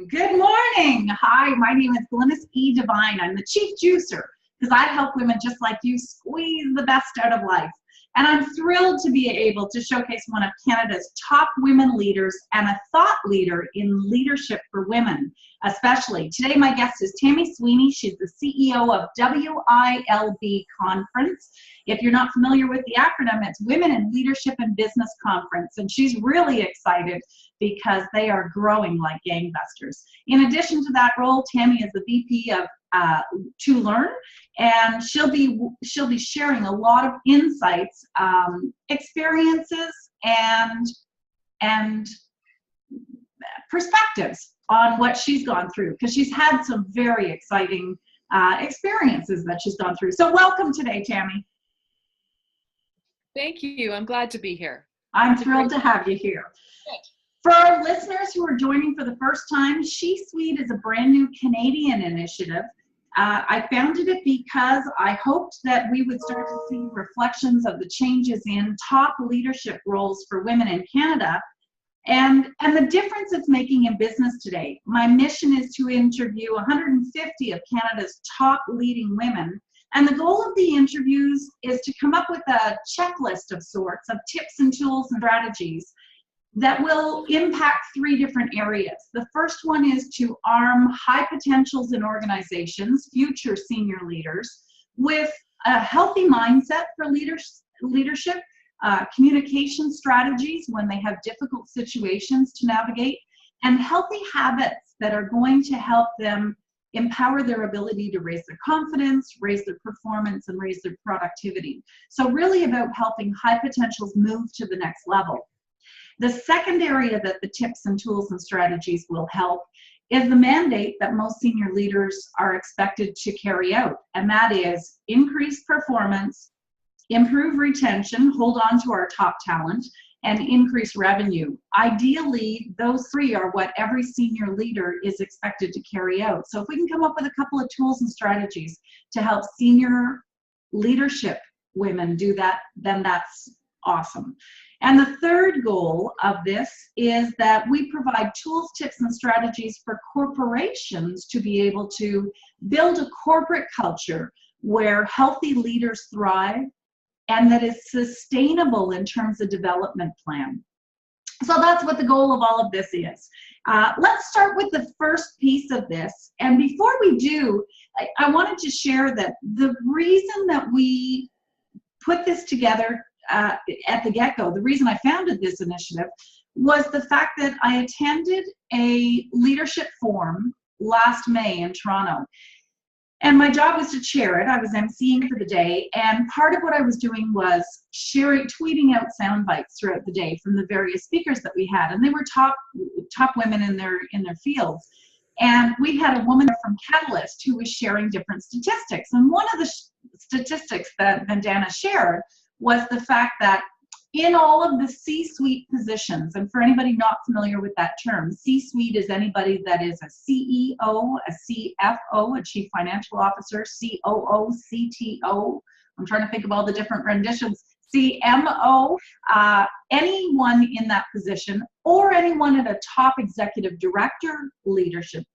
Good morning. Hi, my name is Glynis E. Devine. I'm the Chief Juicer because I help women just like you squeeze the best out of life. And I'm thrilled to be able to showcase one of Canada's top women leaders and a thought leader in leadership for women, especially. Today, my guest is Tammy Sweeney. She's the CEO of WILB Conference. If you're not familiar with the acronym, it's Women in Leadership and Business Conference. And she's really excited because they are growing like gangbusters. In addition to that role, Tammy is the VP of To Learn, and she'll be sharing a lot of insights, experiences, and perspectives on what she's gone through, because she's had some very exciting experiences that she's gone through. So welcome today, Tammy. Thank you. I'm glad to be here. I'm thrilled to have you here. For our listeners who are joining for the first time, She Suite is a brand new Canadian initiative. I founded it because I hoped that we would start to see reflections of the changes in top leadership roles for women in Canada and the difference it's making in business today. My mission is to interview 150 of Canada's top leading women, and the goal of the interviews is to come up with a checklist of sorts of tips and tools and strategies that will impact three different areas. The first one is to arm high potentials in organizations, future senior leaders, with a healthy mindset for leadership, communication strategies when they have difficult situations to navigate, and healthy habits that are going to help them empower their ability to raise their confidence, raise their performance, and raise their productivity. So really about helping high potentials move to the next level. The second area that the tips and tools and strategies will help is the mandate that most senior leaders are expected to carry out, and that is increase performance, improve retention, hold on to our top talent, and increase revenue. Ideally, those three are what every senior leader is expected to carry out. So if we can come up with a couple of tools and strategies to help senior leadership women do that, then that's awesome. And the third goal of this is that we provide tools, tips, and strategies for corporations to be able to build a corporate culture where healthy leaders thrive and that is sustainable in terms of development plan. So that's what the goal of all of this is. Let's start with the first piece of this. And before we do, I wanted to share that the reason that we put this together at the get-go, the reason I founded this initiative was the fact that I attended a leadership forum last May in Toronto. And my job was to chair it. I was emceeing for the day, and part of what I was doing was tweeting out sound bites throughout the day from the various speakers that we had, and they were top women in their fields. And we had a woman from Catalyst who was sharing different statistics, and one of the statistics that Vandana shared was the fact that in all of the C-suite positions, and for anybody not familiar with that term, C-suite is anybody that is a CEO, a CFO, a Chief Financial Officer, COO, CTO. I'm trying to think of all the different renditions. CMO, anyone in that position, or anyone at a top executive director leadership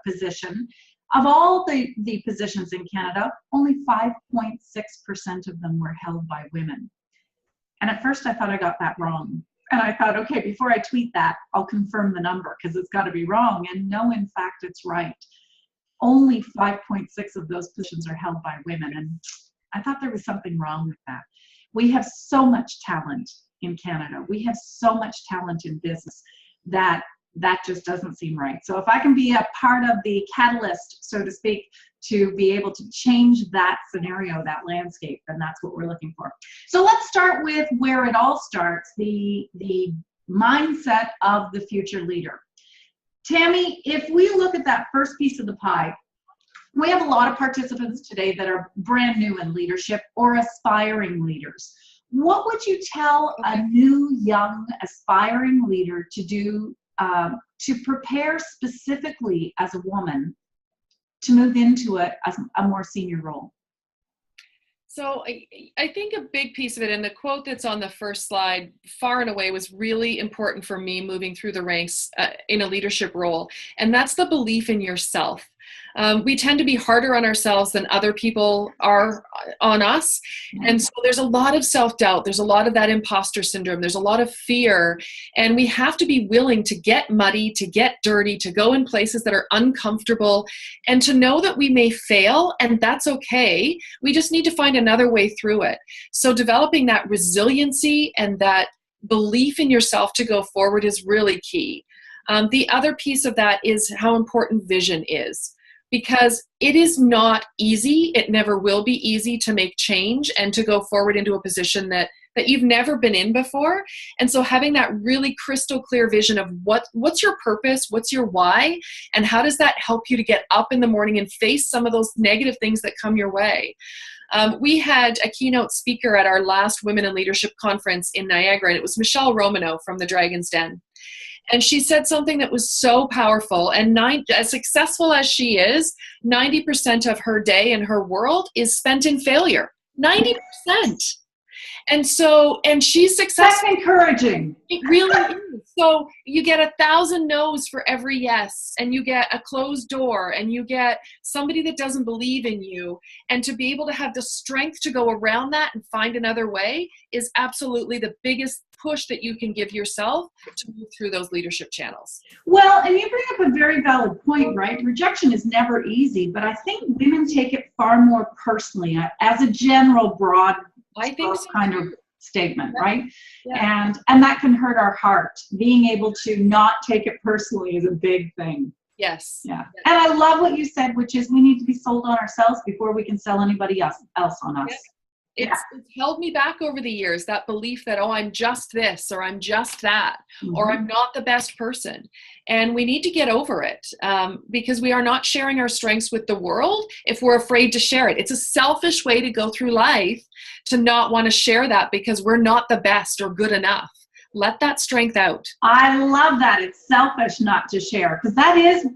position. Of all the positions in Canada, only 5.6% of them were held by women. And at first I thought I got that wrong. And I thought, okay, before I tweet that, I'll confirm the number because it's got to be wrong. And no, in fact, it's right. Only 5.6 of those positions are held by women. And I thought there was something wrong with that. We have so much talent in Canada. We have so much talent in business that just doesn't seem right. So if I can be a part of the catalyst, so to speak, to be able to change that scenario, that landscape, then that's what we're looking for. So let's start with where it all starts, the mindset of the future leader. Tammy, if we look at that first piece of the pie, we have a lot of participants today that are brand new in leadership or aspiring leaders. What would you tell a new, young, aspiring leader to do to prepare specifically as a woman to move into a more senior role? So I think a big piece of it, and the quote that's on the first slide, far and away, was really important for me moving through the ranks in a leadership role. And that's the belief in yourself. We tend to be harder on ourselves than other people are on us. And so there's a lot of self-doubt. There's a lot of that imposter syndrome. There's a lot of fear. And we have to be willing to get muddy, to get dirty, to go in places that are uncomfortable, and to know that we may fail, and that's okay. We just need to find another way through it. So developing that resiliency and that belief in yourself to go forward is really key. The other piece of that is how important vision is, because it is not easy. It never will be easy to make change and to go forward into a position that you've never been in before. And so having that really crystal clear vision of what's your purpose, what's your why, and how does that help you to get up in the morning and face some of those negative things that come your way. We had a keynote speaker at our last Women in Leadership conference in Niagara, and it was Michelle Romanow from the Dragon's Den. And she said something that was so powerful, and as successful as she is, 90% of her day and her world is spent in failure. 90%. And she's successful. That's encouraging. It really is. So you get 1,000 no's for every yes, and you get a closed door, and you get somebody that doesn't believe in you. And to be able to have the strength to go around that and find another way is absolutely the biggest push that you can give yourself to move through those leadership channels. Well, and you bring up a very valid point, right? Rejection is never easy, but I think women take it far more personally as a general broad kind of statement, right? Yeah. And that can hurt our heart. Being able to not take it personally is a big thing. Yes. Yeah. Yes. And I love what you said, which is we need to be sold on ourselves before we can sell anybody else on us. Yeah. It's held me back over the years, that belief that, oh, I'm just this, or I'm just that, or I'm not the best person. And we need to get over it because we are not sharing our strengths with the world if we're afraid to share it. It's a selfish way to go through life to not want to share that because we're not the best or good enough. Let that strength out. I love that. It's selfish not to share, because that is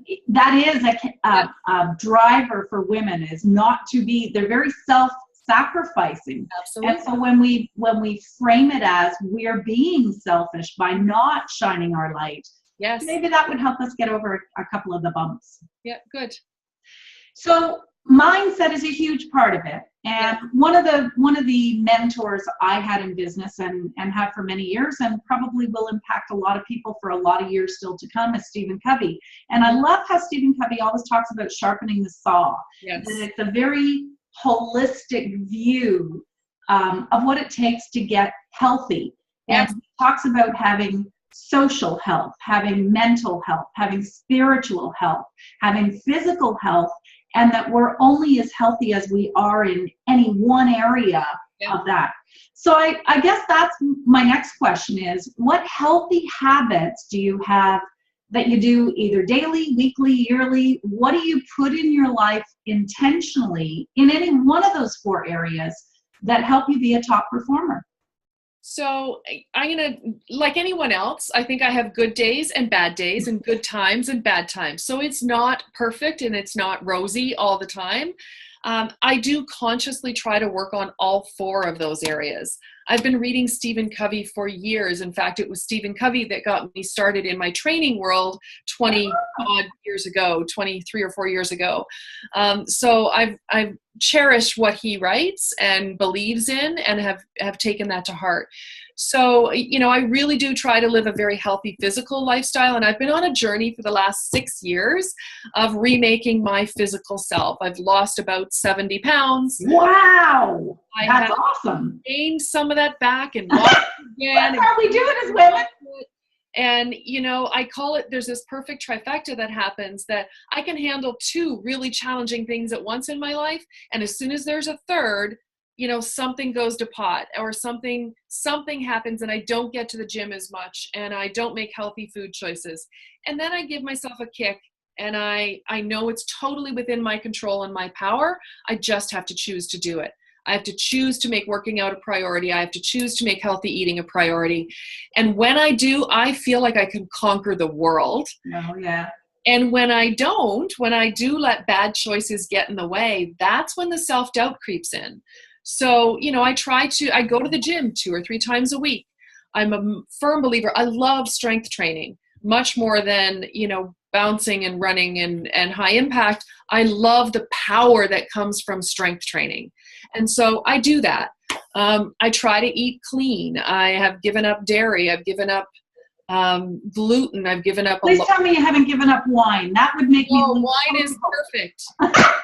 a driver for women, is not to be, they're very self-sacrificing. Absolutely. And so when we frame it as we're being selfish by not shining our light, yes, maybe that would help us get over a couple of the bumps. Yeah, good. So mindset is a huge part of it. And one of the mentors I had in business and have for many years, and probably will impact a lot of people for a lot of years still to come, is Stephen Covey. And I love how Stephen Covey always talks about sharpening the saw. Yes. And it's a very holistic view of what it takes to get healthy. And he talks about having social health, having mental health, having spiritual health, having physical health, and that we're only as healthy as we are in any one area of that. So I guess that's my next question is, what healthy habits do you have that you do either daily, weekly, yearly? What do you put in your life intentionally in any one of those 4 areas that help you be a top performer? So I'm going to, like anyone else, I think I have good days and bad days and good times and bad times. So it's not perfect and it's not rosy all the time. I do consciously try to work on all 4 of those areas. I've been reading Stephen Covey for years. In fact, it was Stephen Covey that got me started in my training world 23 or 4 years ago. So I've cherished what he writes and believes in and have taken that to heart. So, I really do try to live a very healthy physical lifestyle. And I've been on a journey for the last 6 years of remaking my physical self. I've lost about 70 pounds. Wow. That's awesome. Gained some of that back and lost again. That's how we do it as women. And, I call it, there's this perfect trifecta that happens, that I can handle 2 really challenging things at once in my life. And as soon as there's a third, something goes to pot, or something happens and I don't get to the gym as much and I don't make healthy food choices. And then I give myself a kick, and I know it's totally within my control and my power. I just have to choose to do it. I have to choose to make working out a priority. I have to choose to make healthy eating a priority. And when I do, I feel like I can conquer the world. Oh, yeah. And when I do let bad choices get in the way, that's when the self-doubt creeps in. So, I go to the gym 2 or 3 times a week. I'm a firm believer. I love strength training much more than, bouncing and running and high impact. I love the power that comes from strength training. And so I do that. I try to eat clean. I have given up dairy. I've given up gluten. I've given up. Please tell me you haven't given up wine. That would make me. Wine is perfect.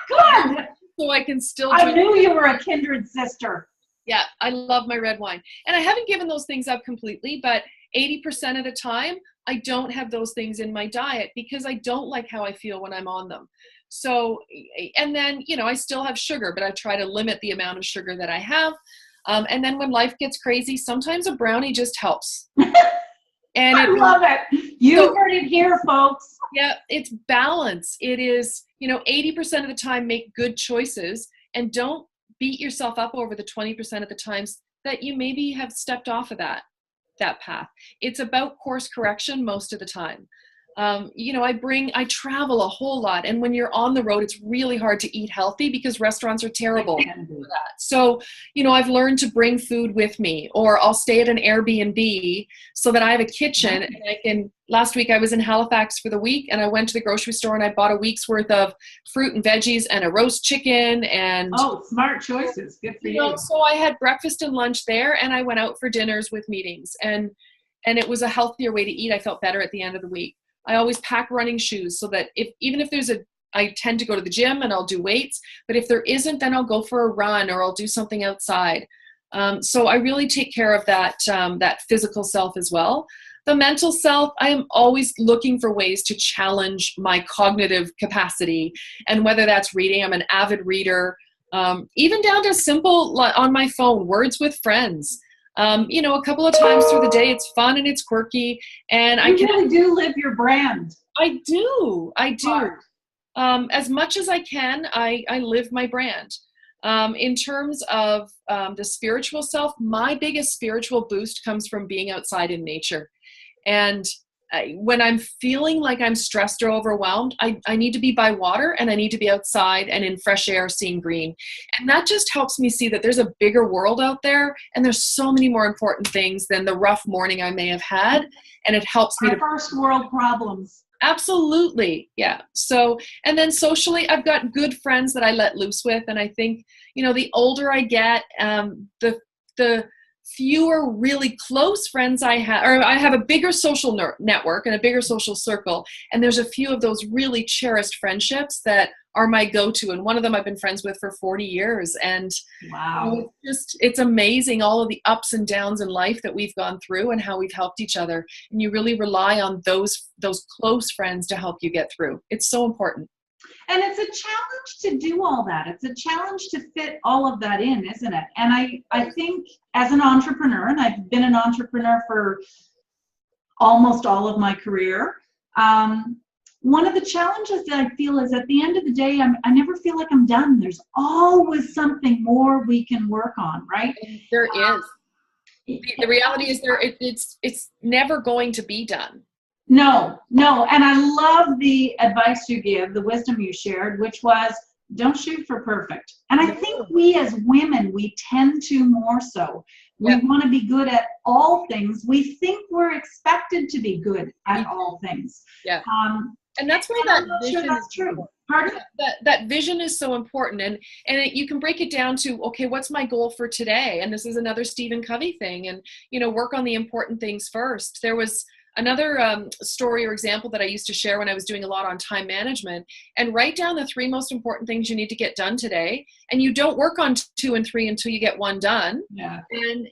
Good. So I can still. I knew you were a kindred sister. Yeah, I love my red wine. And I haven't given those things up completely, but 80% of the time, I don't have those things in my diet because I don't like how I feel when I'm on them. So, and then, I still have sugar, but I try to limit the amount of sugar that I have. And then when life gets crazy, sometimes a brownie just helps. And I love it. You heard it here, folks. Yeah, it's balance. It is, 80% of the time, make good choices and don't beat yourself up over the 20% of the times that you maybe have stepped off of that path. It's about course correction most of the time. I travel a whole lot, and when you're on the road, it's really hard to eat healthy because restaurants are terrible for that. So, I've learned to bring food with me, or I'll stay at an Airbnb so that I have a kitchen. And last week I was in Halifax for the week, and I went to the grocery store and I bought a week's worth of fruit and veggies and a roast chicken. And smart choices. Good for you. So I had breakfast and lunch there, and I went out for dinners with meetings, and it was a healthier way to eat. I felt better at the end of the week. I always pack running shoes so that even if there's I tend to go to the gym and I'll do weights, but if there isn't, then I'll go for a run or I'll do something outside. So I really take care of that physical self as well. The mental self, I am always looking for ways to challenge my cognitive capacity. And whether that's reading, I'm an avid reader, even down to simple on my phone, words with friends. A couple of times through the day, it's fun and it's quirky, and you really do live your brand. I do. As much as I can, I live my brand. In terms of the spiritual self, my biggest spiritual boost comes from being outside in nature. And when I'm feeling like I'm stressed or overwhelmed, I need to be by water, and I need to be outside and in fresh air, seeing green. And that just helps me see that there's a bigger world out there, and there's so many more important things than the rough morning I may have had. And it helps me. First world problems. Absolutely. Yeah. So, and then socially, I've got good friends that I let loose with. And I think, the older I get, the fewer really close friends I have, or I have a bigger social network and a bigger social circle. And there's a few of those really cherished friendships that are my go-to. And one of them I've been friends with for 40 years. And wow, it's amazing all of the ups and downs in life that we've gone through and how we've helped each other. And you really rely on those close friends to help you get through. It's so important. And it's a challenge to do all that. It's a challenge to fit all of that in, isn't it? And I think as an entrepreneur, and I've been an entrepreneur for almost all of my career, one of the challenges that I feel is at the end of the day, I never feel like I'm done. There's always something more we can work on, right? There is. The reality is it's never going to be done. No. And I love the advice you give, the wisdom you shared, which was don't shoot for perfect. And I think we as women, we tend to more so. We want to be good at all things. We think we're expected to be good at all things. Yeah. And that's why that vision is true. Pardon? That vision is so important. And you can break it down to, okay, what's my goal for today? And this is another Stephen Covey thing. And, work on the important things first. There was another story or example that I used to share when I was doing a lot on time management, and write down the 3 most important things you need to get done today. And you don't work on 2 and 3 until you get 1 done. Yeah. And,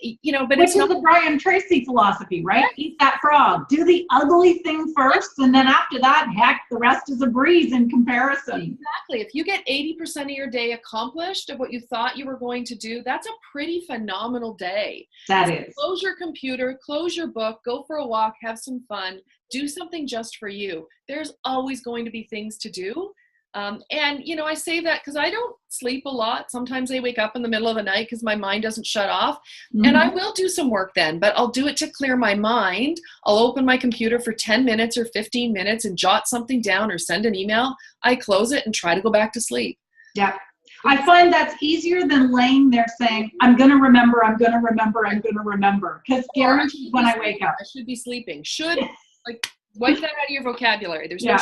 but which is the Brian Tracy philosophy, right? Yeah. Eat that frog. Do the ugly thing first, and then after that, heck, the rest is a breeze in comparison. Exactly. If you get 80% of your day accomplished of what you thought you were going to do, that's a pretty phenomenal day. That is. Close your computer, close your book, go for a walk, have some fun, do something just for you. There's always going to be things to do. And, I say that because I don't sleep a lot. Sometimes I wake up in the middle of the night because my mind doesn't shut off. Mm-hmm. And I will do some work then, but I'll do it to clear my mind. I'll open my computer for 10 minutes or 15 minutes and jot something down or send an email. I close it and try to go back to sleep. Yeah. I find that's easier than laying there saying, I'm going to remember, I'm going to remember, I'm going to remember. Because guaranteed when I wake up. I should be sleeping. Should, like, wipe that out of your vocabulary. There's no.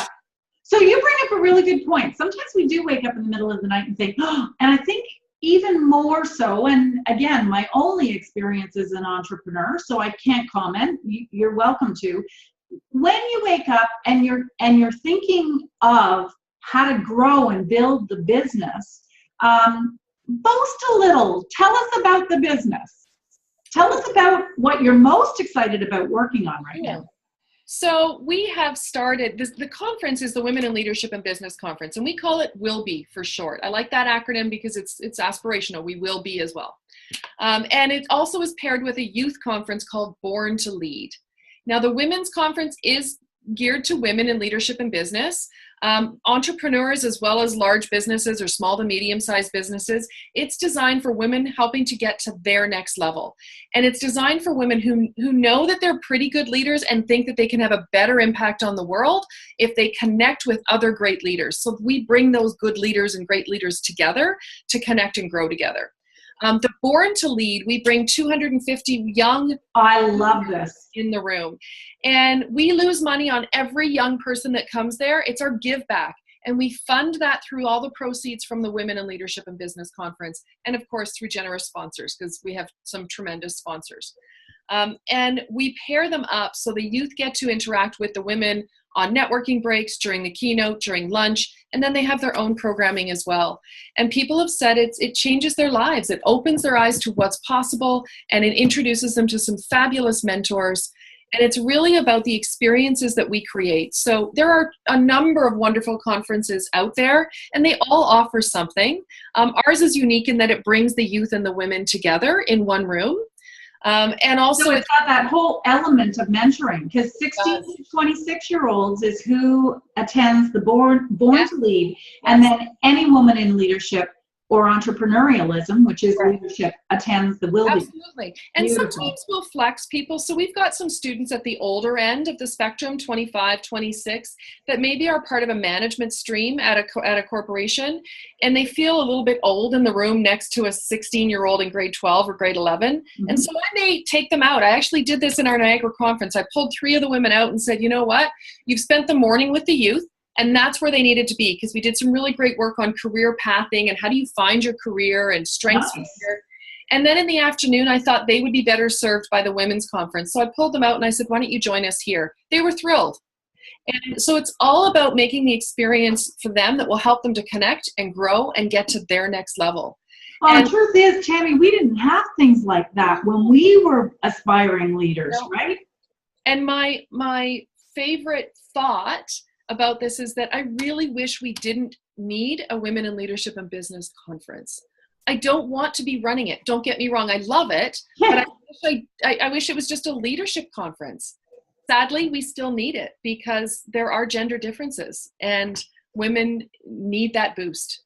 So you bring up a really good point. Sometimes we do wake up in the middle of the night and think, oh, and I think even more so, and again, my only experience as an entrepreneur, so I can't comment, you're welcome to. When you wake up and you're thinking of how to grow and build the business, boast a little. Tell us about the business. Tell us about what you're most excited about working on right now. So we have started, the conference is the Women in Leadership and Business Conference, and we call it WILB for short. I like that acronym because it's aspirational. We will be as well. And it also is paired with a youth conference called Born to Lead. Now, the Women's Conference is geared to women in leadership and business, entrepreneurs as well as large businesses or small to medium-sized businesses. It's designed for women helping to get to their next level. And it's designed for women who know that they're pretty good leaders and think that they can have a better impact on the world if they connect with other great leaders. So we bring those good leaders and great leaders together to connect and grow together. The Born to Lead, we bring 250 young. I love this. In the room. And we lose money on every young person that comes there. It's our give back. And we fund that through all the proceeds from the Women in Leadership and Business Conference. And of course, through generous sponsors, because we have some tremendous sponsors. And we pair them up so the youth get to interact with the women on networking breaks, during the keynote, during lunch, and then they have their own programming as well. And people have said it changes their lives. It opens their eyes to what's possible, and it introduces them to some fabulous mentors. And it's really about the experiences that we create. So there are a number of wonderful conferences out there, and they all offer something. Ours is unique in that it brings the youth and the women together in one room. And also so it's got that whole element of mentoring, because 16 to 26-year-olds is who attends the Born to Lead, and then any woman in leadership or entrepreneurialism, which is leadership, attends the WILB. Absolutely. And sometimes we'll flex people. So we've got some students at the older end of the spectrum, 25, 26, that maybe are part of a management stream at a corporation, and they feel a little bit old in the room next to a 16-year-old in grade 12 or grade 11. Mm-hmm. And so I may take them out. I actually did this in our Niagara conference. I pulled 3 of the women out and said, you know what? You've spent the morning with the youth. And that's where they needed to be, because we did some really great work on career pathing and how do you find your career and strengths. Nice. And then in the afternoon, I thought they would be better served by the women's conference. So I pulled them out and I said, why don't you join us here? They were thrilled. And so it's all about making the experience for them that will help them to connect and grow and get to their next level. Well, and the truth is, Tammy, we didn't have things like that when we were aspiring leaders, right? And my favorite thought about this is that I really wish we didn't need a Women in Leadership and Business Conference. I don't want to be running it. Don't get me wrong. I love it, but I wish it was just a leadership conference. Sadly, we still need it because there are gender differences and women need that boost.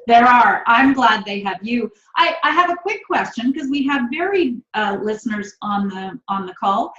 There are. I'm glad they have you. I have a quick question because we have varied listeners on the call.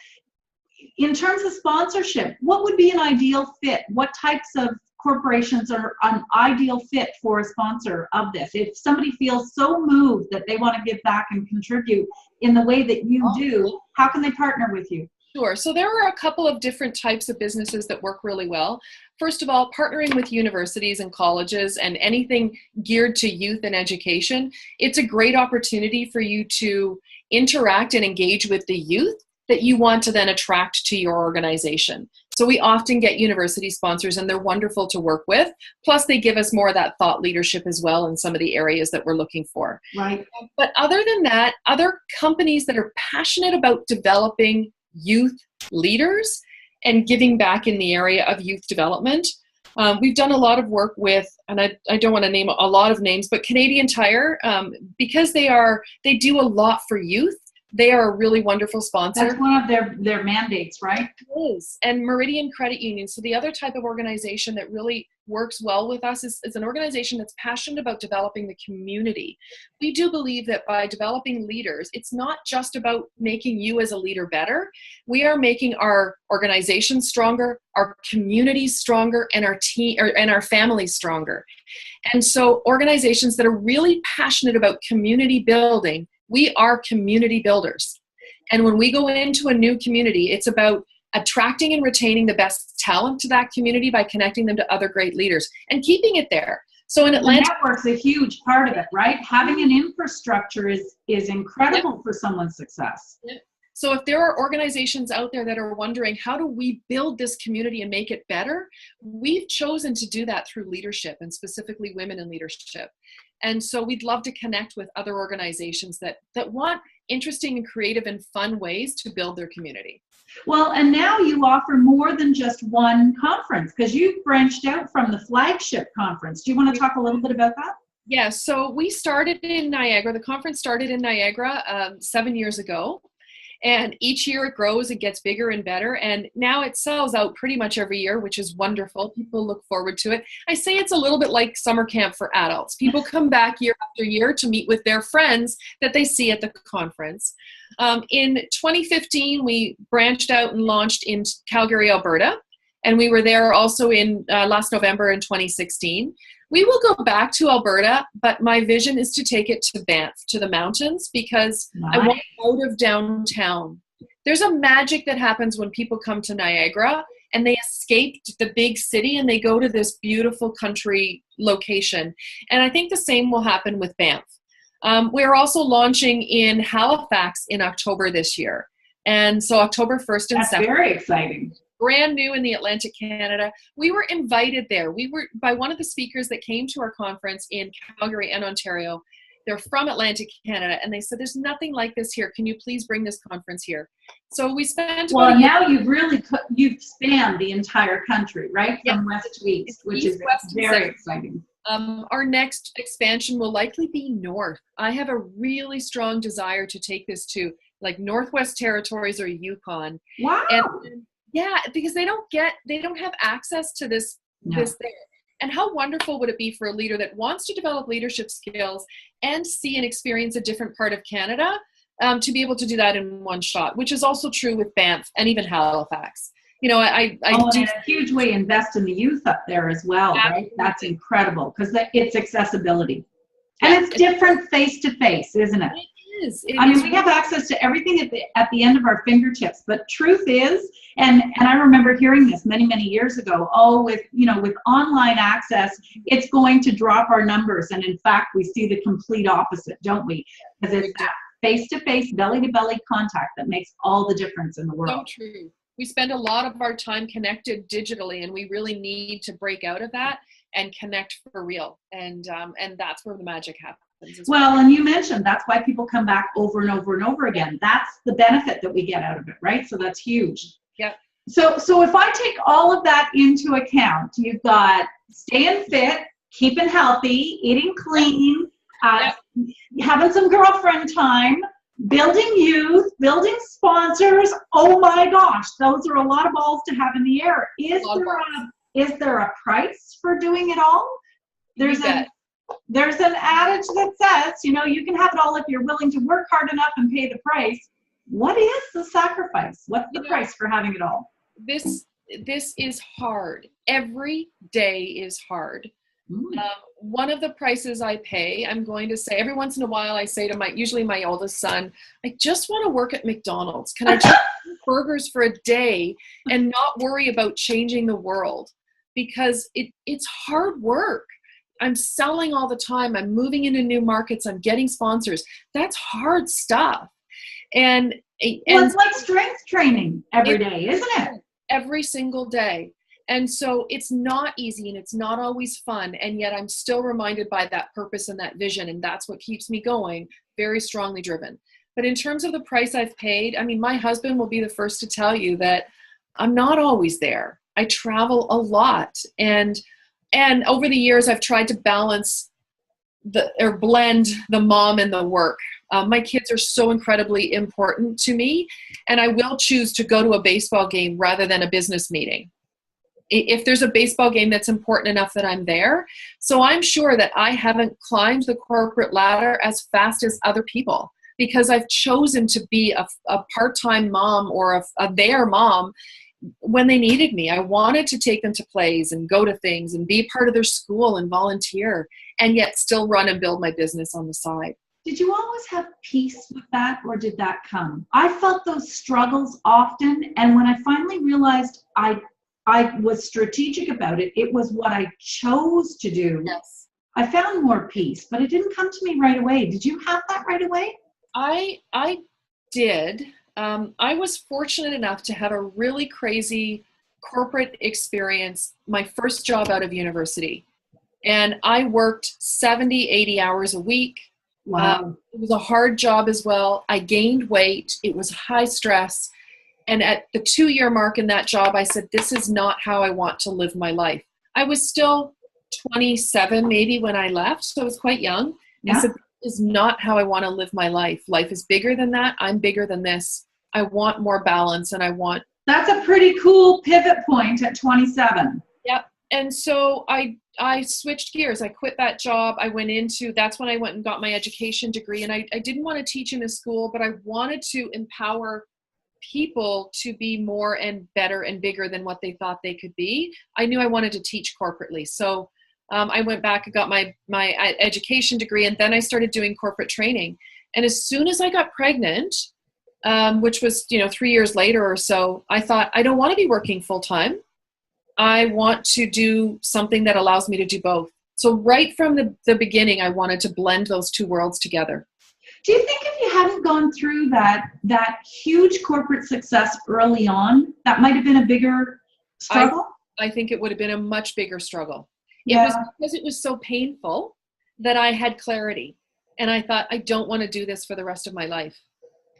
In terms of sponsorship, what would be an ideal fit? What types of corporations are an ideal fit for a sponsor of this? If somebody feels so moved that they want to give back and contribute in the way that you do, how can they partner with you? Sure. So there are a couple of different types of businesses that work really well. First of all, partnering with universities and colleges and anything geared to youth and education. It's a great opportunity for you to interact and engage with the youth that you want to then attract to your organization. So we often get university sponsors and they're wonderful to work with. Plus they give us more of that thought leadership as well in some of the areas that we're looking for. Right. But other than that, other companies that are passionate about developing youth leaders and giving back in the area of youth development. We've done a lot of work with, and I don't want to name a lot of names, but Canadian Tire, because they do a lot for youth. They are a really wonderful sponsor. That's one of their mandates, right? It is. And Meridian Credit Union. So the other type of organization that really works well with us is an organization that's passionate about developing the community. We do believe that by developing leaders, it's not just about making you as a leader better. We are making our organization stronger, our communities stronger, and our team and our families stronger. And so organizations that are really passionate about community building, we are community builders. And when we go into a new community, it's about attracting and retaining the best talent to that community by connecting them to other great leaders and keeping it there. So in Atlanta, the network's a huge part of it, right? Having an infrastructure is incredible for someone's success. So if there are organizations out there that are wondering, how do we build this community and make it better? We've chosen to do that through leadership, and specifically women in leadership. And so we'd love to connect with other organizations that want interesting and creative and fun ways to build their community. Well, and now you offer more than just one conference, because you've branched out from the flagship conference. Do you want to talk a little bit about that? Yeah, so we started in Niagara. The conference started in Niagara 7 years ago. And each year it grows, it gets bigger and better. And now it sells out pretty much every year, which is wonderful. People look forward to it. I say it's a little bit like summer camp for adults. People come back year after year to meet with their friends that they see at the conference. In 2015, we branched out and launched in Calgary, Alberta. And we were there also in last November in 2016. We will go back to Alberta, but my vision is to take it to Banff, to the mountains, because I want out of downtown. There's a magic that happens when people come to Niagara and they escape the big city and they go to this beautiful country location. And I think the same will happen with Banff. We're also launching in Halifax in October this year. And so October 1st and 2nd. That's very exciting. Brand new in the Atlantic Canada. We were invited there. We were by one of the speakers that came to our conference in Calgary and Ontario. They're from Atlantic Canada, and they said, "There's nothing like this here. Can you please bring this conference here?" So we spent. Well, now you've spanned the entire country, right, from west to east, which is very exciting. Our next expansion will likely be north. I have a really strong desire to take this to like Northwest Territories or Yukon. Wow. And, yeah, because they don't have access to this there. And how wonderful would it be for a leader that wants to develop leadership skills and see and experience a different part of Canada to be able to do that in one shot, which is also true with Banff and even Halifax. You know, I do a huge way invest in the youth up there as well, right? That's incredible because it's accessibility. And it's different face to face, isn't it? I mean, we have access to everything at the end of our fingertips, but truth is, and I remember hearing this many, many years ago, with online access, it's going to drop our numbers. And in fact, we see the complete opposite, don't we? Because it's that face-to-face, belly-to-belly contact that makes all the difference in the world. So true. We spend a lot of our time connected digitally, and we really need to break out of that and connect for real. And that's where the magic happens. Well, and you mentioned that's why people come back over and over and over again. That's the benefit that we get out of it, right? So that's huge. Yeah. So if I take all of that into account, you've got staying fit, keeping healthy, eating clean, having some girlfriend time, building youth, building sponsors. Oh my gosh, those are a lot of balls to have in the air. Is there a price for doing it all? There's an adage that says, you can have it all if you're willing to work hard enough and pay the price. What is the sacrifice? What's the price for having it all? This is hard. Every day is hard. One of the prices I pay, I'm going to say, every once in a while I say to usually my oldest son, I just want to work at McDonald's. Can I just eat burgers for a day and not worry about changing the world? Because it's hard work. I'm selling all the time. I'm moving into new markets. I'm getting sponsors. That's hard stuff. And it's like strength training every day, isn't it? Every single day. And so it's not easy and it's not always fun. And yet I'm still reminded by that purpose and that vision. And that's what keeps me going, very strongly driven. But in terms of the price I've paid, I mean, my husband will be the first to tell you that I'm not always there. I travel a lot. And over the years, I've tried to balance blend the mom and the work. My kids are so incredibly important to me, and I will choose to go to a baseball game rather than a business meeting. if there's a baseball game that's important enough that I'm there. So I'm sure that I haven't climbed the corporate ladder as fast as other people because I've chosen to be a part-time mom or their mom when they needed me. I wanted to take them to plays and go to things and be part of their school and volunteer and yet still run and build my business on the side. Did you always have peace with that, or did that come? I felt those struggles often, and when I finally realized I was strategic about it, it was what I chose to do. Yes. I found more peace, but it didn't come to me right away. Did you have that right away? I did. I was fortunate enough to have a really crazy corporate experience, my first job out of university. And I worked 70, 80 hours a week. Wow. It was a hard job as well. I gained weight. It was high stress. And at the 2-year mark in that job, I said, this is not how I want to live my life. I was still 27 maybe when I left, so I was quite young. Yeah. I said, this is not how I want to live my life. Life is bigger than that. I'm bigger than this. I want more balance, and I want... That's a pretty cool pivot point at 27. Yep. And so I switched gears. I quit that job. That's when I went and got my education degree. And I didn't want to teach in a school, but I wanted to empower people to be more and better and bigger than what they thought they could be. I knew I wanted to teach corporately. So I went back and got my education degree, and then I started doing corporate training. And as soon as I got pregnant, which was 3 years later or so, I thought, I don't want to be working full time. I want to do something that allows me to do both. So right from the beginning, I wanted to blend those two worlds together. Do you think if you hadn't gone through that huge corporate success early on, that might have been a bigger struggle? I think it would have been a much bigger struggle. Yeah. It was because it was so painful that I had clarity. And I thought, I don't want to do this for the rest of my life.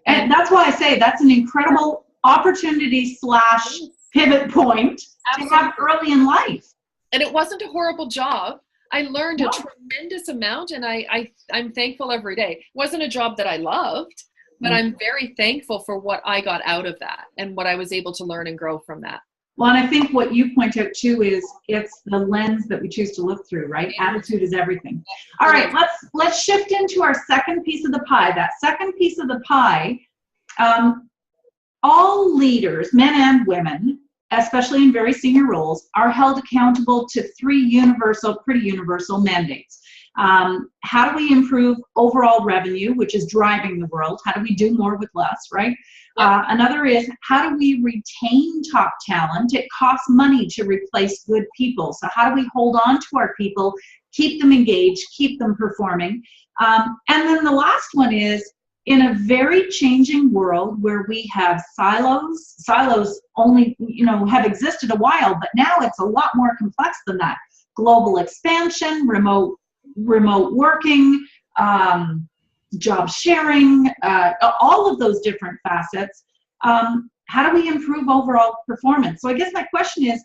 And that's why I say that's an incredible opportunity / pivot point to have early in life. And it wasn't a horrible job. I learned a tremendous amount, and I'm thankful every day. It wasn't a job that I loved, but I'm very thankful for what I got out of that and what I was able to learn and grow from that. Well, and I think what you point out too is it's the lens that we choose to look through, right? Attitude is everything. All right, let's shift into our second piece of the pie. That second piece of the pie, all leaders, men and women, especially in very senior roles, are held accountable to 3 pretty universal mandates. How do we improve overall revenue, which is driving the world? How do we do more with less, right? Another is, how do we retain top talent? It costs money to replace good people. So how do we hold on to our people, keep them engaged, keep them performing? And then the last one is, in a very changing world where we have silos only, have existed a while, but now it's a lot more complex than that. Global expansion, remote working, job sharing, all of those different facets. How do we improve overall performance? So I guess my question is,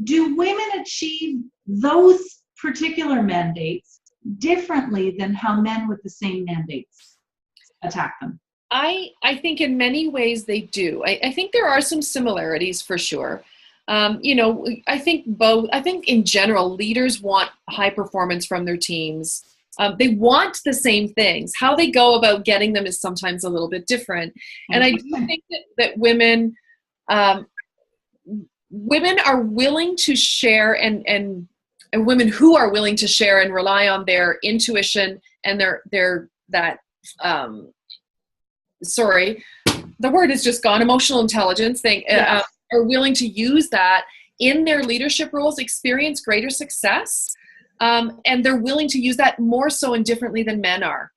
do women achieve those particular mandates differently than how men with the same mandates attack them? I think in many ways they do. I think there are some similarities for sure. I think in general, leaders want high performance from their teams. They want the same things. How they go about getting them is sometimes a little bit different. And I do think that women are willing to share and women who are willing to share and rely on their intuition and the word is just gone, emotional intelligence thing, yes. Are willing to use that in their leadership roles, experience greater success. And they're willing to use that more so and differently than men are.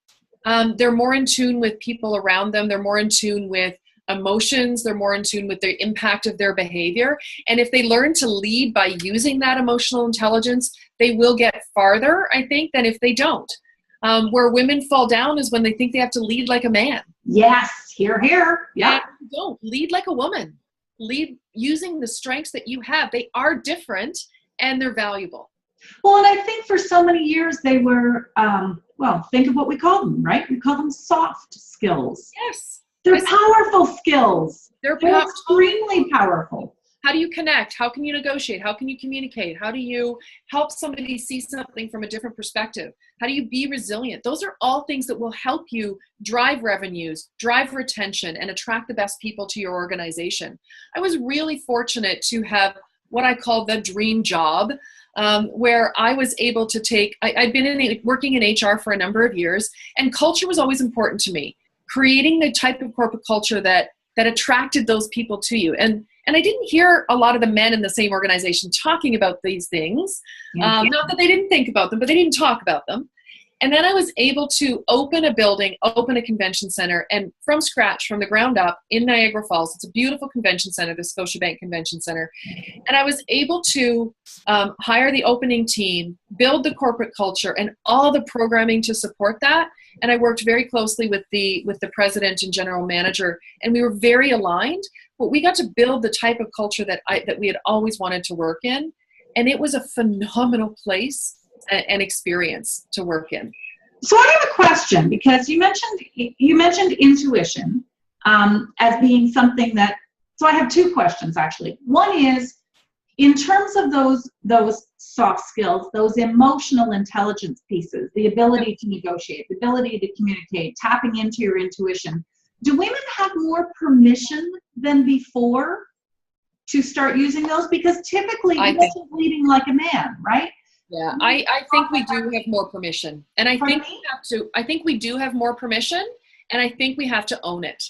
They're more in tune with people around them. They're more in tune with emotions. They're more in tune with the impact of their behavior. And if they learn to lead by using that emotional intelligence, they will get farther, I think, than if they don't. Where women fall down is when they think they have to lead like a man. Yes, hear, hear. Yeah. Don't lead like a woman. Lead using the strengths that you have. They are different and they're valuable. Well, and I think for so many years they were, think of what we call them, right? We call them soft skills. Yes. They're powerful skills. They're extremely powerful. How do you connect? How can you negotiate? How can you communicate? How do you help somebody see something from a different perspective? How do you be resilient? Those are all things that will help you drive revenues, drive retention, and attract the best people to your organization. I was really fortunate to have what I call the dream job, where I was able to take, I'd been working in HR for a number of years, and culture was always important to me. Creating the type of corporate culture that attracted those people to you. And I didn't hear a lot of the men in the same organization talking about these things. Not that they didn't think about them, but they didn't talk about them. And then I was able to open a building, open a convention center, and from scratch, from the ground up in Niagara Falls. It's a beautiful convention center, the Scotiabank Convention Center. And I was able to hire the opening team, build the corporate culture, and all the programming to support that. And I worked very closely with the president and general manager, and we were very aligned. But we got to build the type of culture that we had always wanted to work in. And it was a phenomenal place and experience to work in. So I have a question, because you mentioned intuition as being something that, so I have two questions actually. One is, in terms of those soft skills, those emotional intelligence pieces, the ability to negotiate, the ability to communicate, tapping into your intuition, do women have more permission than before to start using those? Because typically women are leading like a man, right? Yeah, I think we do have more permission. And I think we do have more permission, and I think we have to own it.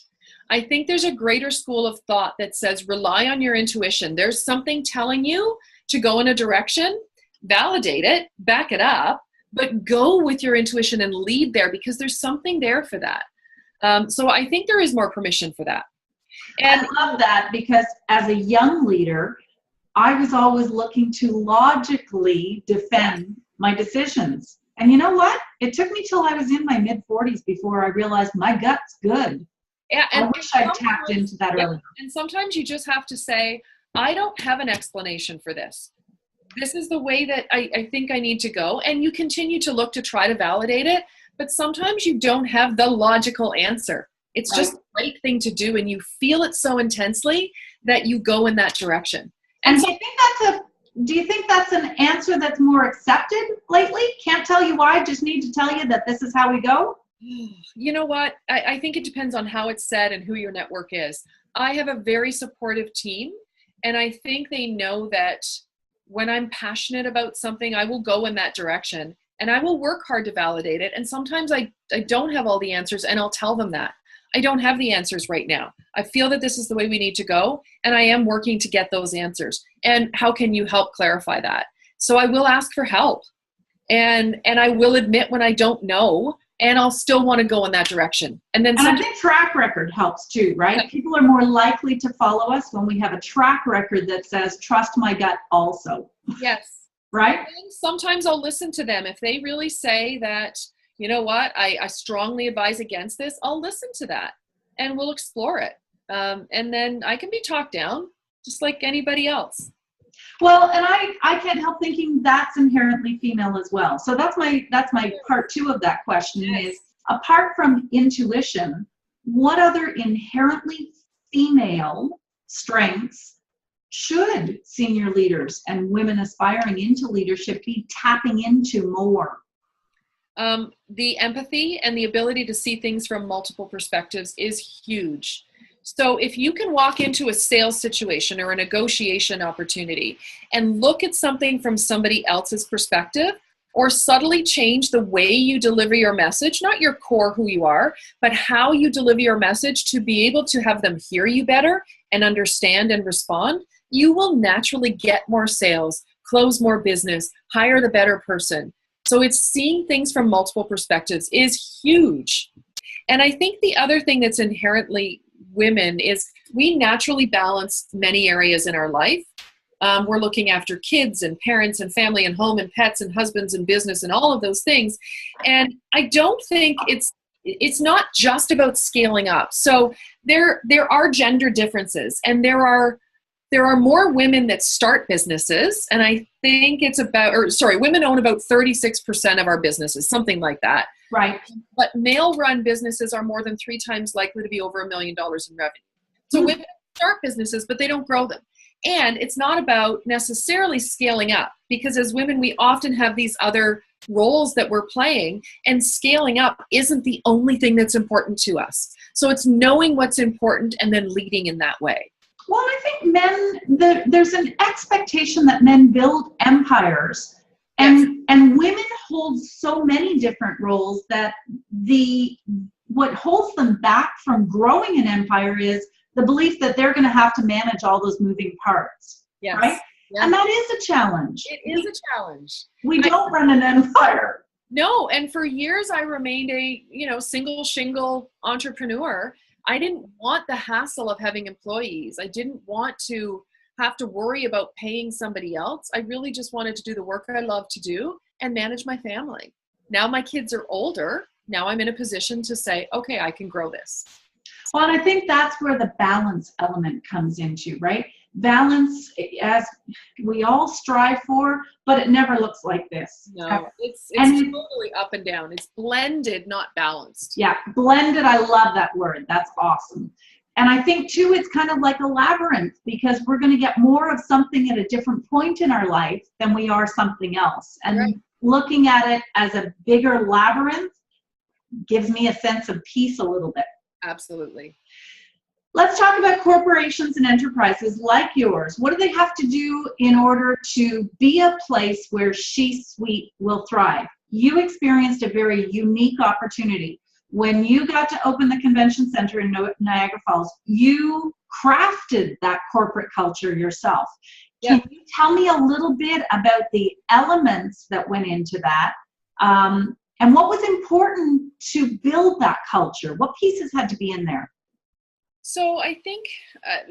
I think there's a greater school of thought that says rely on your intuition. There's something telling you to go in a direction, validate it, back it up, but go with your intuition and lead there, because there's something there for that. So I think there is more permission for that. And I love that, because as a young leader, I was always looking to logically defend my decisions. And you know what? It took me till I was in my mid-40s before I realized my gut's good. Yeah, and I wish I'd tapped into that earlier. And sometimes you just have to say, I don't have an explanation for this. This is the way that I think I need to go. And you continue to look to try to validate it, but sometimes you don't have the logical answer. It's just the right thing to do, and you feel it so intensely that you go in that direction. And so, do you think that's an answer that's more accepted lately? Can't tell you why, just need to tell you that this is how we go? You know what? I think it depends on how it's said and who your network is. I have a very supportive team, and I think they know that when I'm passionate about something, I will go in that direction, and I will work hard to validate it. And sometimes I don't have all the answers, and I'll tell them that. I don't have the answers right now. I feel that this is the way we need to go, and I am working to get those answers. And how can you help clarify that? So I will ask for help, and I will admit when I don't know, and I'll still want to go in that direction. And I think track record helps too, right? Yeah. People are more likely to follow us when we have a track record that says, trust my gut also. Yes. Right? And sometimes I'll listen to them. If they really say that, you know what, I strongly advise against this, I'll listen to that, and we'll explore it. And then I can be talked down just like anybody else. Well, and I can't help thinking that's inherently female as well. So that's my part two of that question. Yes. Is, apart from intuition, what other inherently female strengths should senior leaders and women aspiring into leadership be tapping into more? The empathy and the ability to see things from multiple perspectives is huge. So if you can walk into a sales situation or a negotiation opportunity and look at something from somebody else's perspective, or subtly change the way you deliver your message, not your core who you are, but how you deliver your message to be able to have them hear you better and understand and respond, you will naturally get more sales, close more business, hire the better person. So it's seeing things from multiple perspectives is huge. And I think the other thing that's inherently women is we naturally balance many areas in our life. We're looking after kids and parents and family and home and pets and husbands and business and all of those things. And I don't think it's not just about scaling up. So there are gender differences, and there are more women that start businesses, and I think women own about 36% of our businesses, something like that. Right. But male-run businesses are more than 3 times likely to be over $1 million in revenue. So women start businesses, but they don't grow them. And it's not about necessarily scaling up, because as women, we often have these other roles that we're playing, and scaling up isn't the only thing that's important to us. So it's knowing what's important and then leading in that way. Well, I think there's an expectation that men build empires, and women hold so many different roles that what holds them back from growing an empire is the belief that they're going to have to manage all those moving parts. Yes. Right? Yes. And that is a challenge. It is a challenge. We don't run an empire. No, and for years I remained a, single shingle entrepreneur. I didn't want the hassle of having employees. I didn't want to have to worry about paying somebody else. I really just wanted to do the work I love to do and manage my family. Now my kids are older. Now I'm in a position to say, okay, I can grow this. Well, and I think that's where the balance element comes into, right? Balance, as we all strive for, but it never looks like this. No, it's totally up and down. It's blended, not balanced. Yeah, blended. I love that word. That's awesome. And I think, too, it's kind of like a labyrinth, because we're going to get more of something at a different point in our life than we are something else. And looking at it as a bigger labyrinth gives me a sense of peace a little bit. Absolutely. Let's talk about corporations and enterprises like yours. What do they have to do in order to be a place where C-suite will thrive? You experienced a very unique opportunity. When you got to open the convention center in Niagara Falls, you crafted that corporate culture yourself. Can you tell me a little bit about the elements that went into that, and what was important to build that culture? What pieces had to be in there? So I think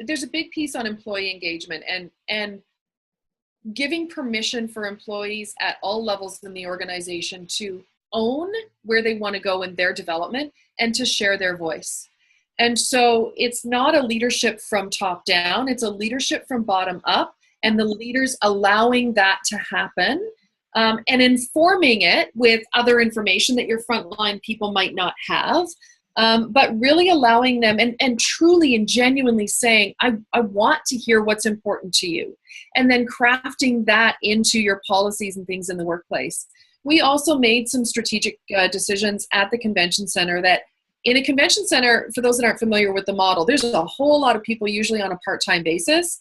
there's a big piece on employee engagement and giving permission for employees at all levels in the organization to own where they want to go in their development and to share their voice. And so it's not a leadership from top down, it's a leadership from bottom up, and the leaders allowing that to happen, and informing it with other information that your frontline people might not have. But really allowing them and truly and genuinely saying, I want to hear what's important to you. And then crafting that into your policies and things in the workplace. We also made some strategic decisions at the convention center that in a convention center, for those that aren't familiar with the model, there's a whole lot of people usually on a part-time basis,